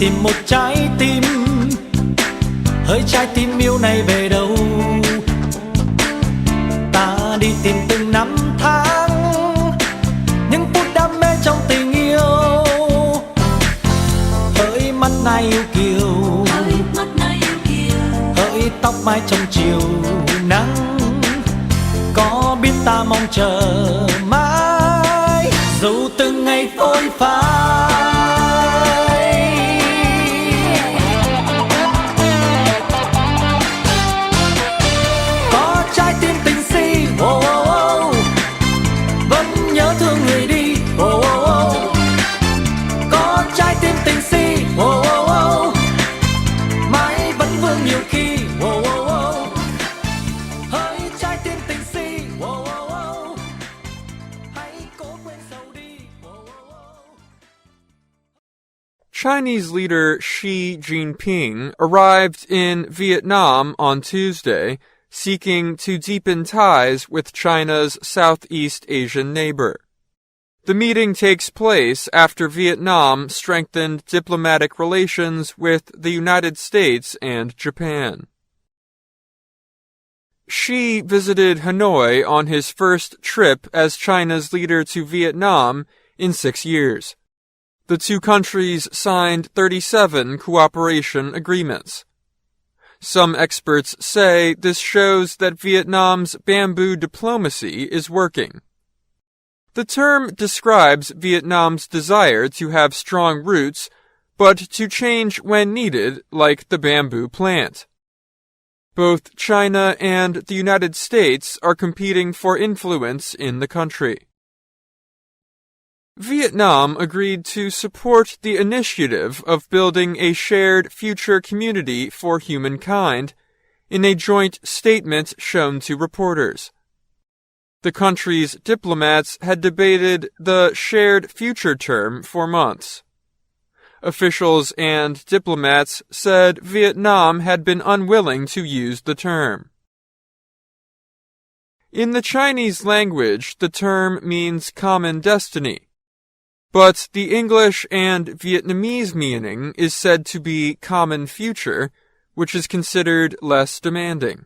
tìm một trái tim, hỡi trái tim yêu này về đâu? Ta đi tìm từng năm tháng, những phút đam mê trong tình yêu. Hỡi mắt này yêu kiều, hỡi tóc mai trong chiều nắng, có biết ta mong chờ mãi dù từng ngày phôi phai. Có trái tim tình si, oh, oh, oh, vẫn nhớ thương người đi, oh, oh, oh. Có trái tim tình si, oh, oh, oh, mãi vẫn vương nhiều khi, oh, oh, oh. Hỡi trái tim tình si, oh, oh, oh, hãy cố quên sầu đi, oh, oh, oh. Chinese leader Xi Jinping arrived in Vietnam on Tuesday, seeking to deepen ties with China's Southeast Asian neighbor. The meeting takes place after Vietnam strengthened diplomatic relations with the United States and Japan. Xi visited Hanoi on his first trip as China's leader to Vietnam in 6 years. The two countries signed 37 cooperation agreements. Some experts say this shows that Vietnam's bamboo diplomacy is working. The term describes Vietnam's desire to have strong roots, but to change when needed, like the bamboo plant. Both China and the United States are competing for influence in the country. Vietnam agreed to support the initiative of building a shared future community for humankind in a joint statement shown to reporters. The country's diplomats had debated the shared future term for months. Officials and diplomats said Vietnam had been unwilling to use the term. In the Chinese language, the term means common destiny, but the English and Vietnamese meaning is said to be common future, which is considered less demanding.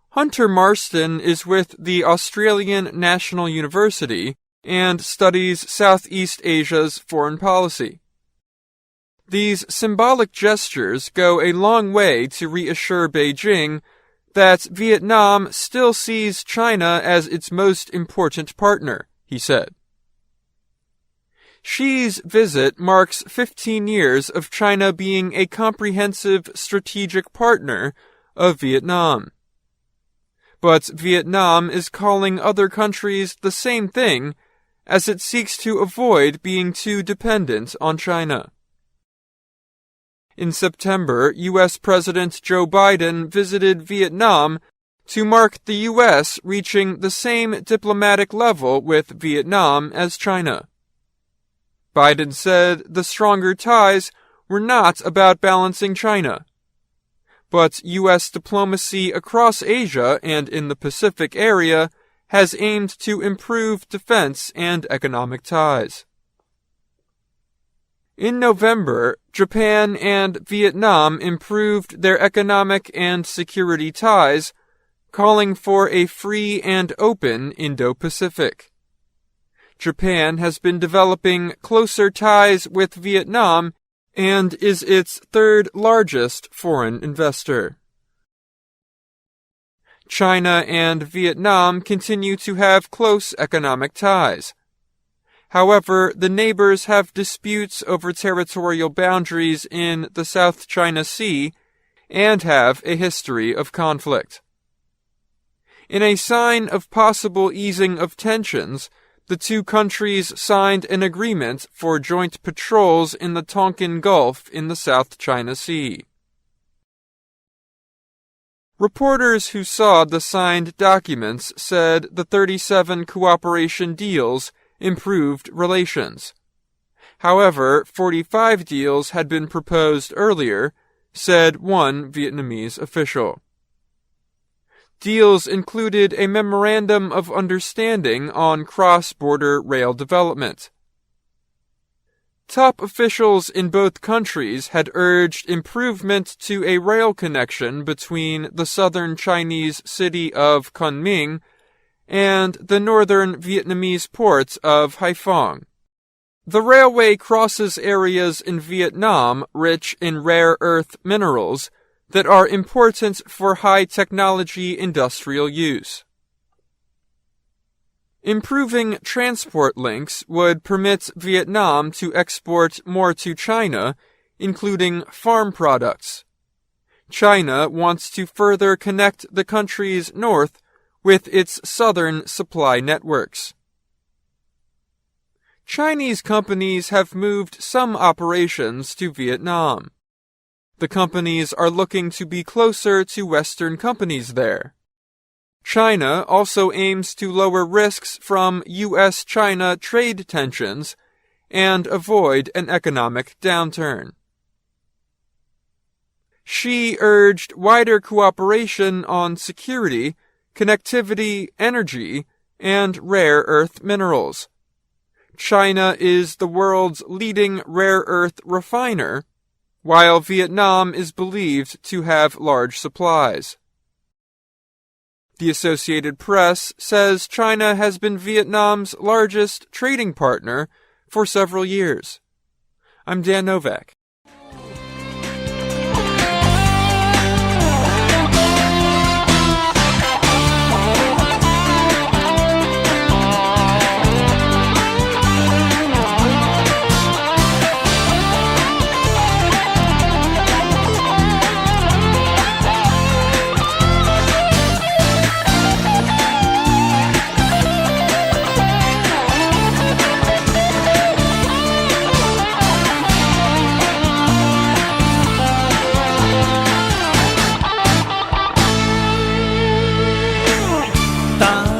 Hunter Marston is with the Australian National University and studies Southeast Asia's foreign policy. These symbolic gestures go a long way to reassure Beijing that Vietnam still sees China as its most important partner, he said. Xi's visit marks 15 years of China being a comprehensive strategic partner of Vietnam. But Vietnam is calling other countries the same thing as it seeks to avoid being too dependent on China. In September, U.S. President Joe Biden visited Vietnam to mark the U.S. reaching the same diplomatic level with Vietnam as China. Biden said the stronger ties were not about balancing China, but U.S. diplomacy across Asia and in the Pacific area has aimed to improve defense and economic ties. In November, Japan and Vietnam improved their economic and security ties, calling for a free and open Indo-Pacific. Japan has been developing closer ties with Vietnam and is its third largest foreign investor. China and Vietnam continue to have close economic ties. However, the neighbors have disputes over territorial boundaries in the South China Sea and have a history of conflict. In a sign of possible easing of tensions, the two countries signed an agreement for joint patrols in the Tonkin Gulf in the South China Sea. Reporters who saw the signed documents said the 37 cooperation deals improved relations. However, 45 deals had been proposed earlier, said one Vietnamese official. Deals included a memorandum of understanding on cross-border rail development. Top officials in both countries had urged improvement to a rail connection between the southern Chinese city of Kunming and the northern Vietnamese port of Haiphong. The railway crosses areas in Vietnam rich in rare earth minerals that are important for high-technology industrial use. Improving transport links would permit Vietnam to export more to China, including farm products. China wants to further connect the country's north with its southern supply networks. Chinese companies have moved some operations to Vietnam. The companies are looking to be closer to Western companies there. China also aims to lower risks from U.S.-China trade tensions and avoid an economic downturn. Xi urged wider cooperation on security, connectivity, energy, and rare earth minerals. China is the world's leading rare earth refiner, while Vietnam is believed to have large supplies. The Associated Press says China has been Vietnam's largest trading partner for several years. I'm Dan Novak.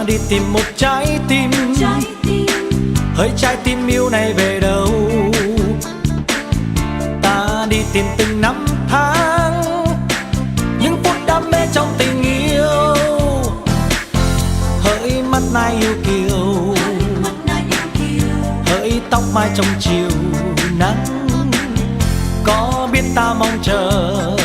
Đi tìm một trái tim, hỡi trái tim yêu này về đâu? Ta đi tìm từng năm tháng, những phút đam mê trong tình yêu. Hỡi mắt nai yêu kiều, hỡi tóc mai trong chiều nắng. Có biết ta mong chờ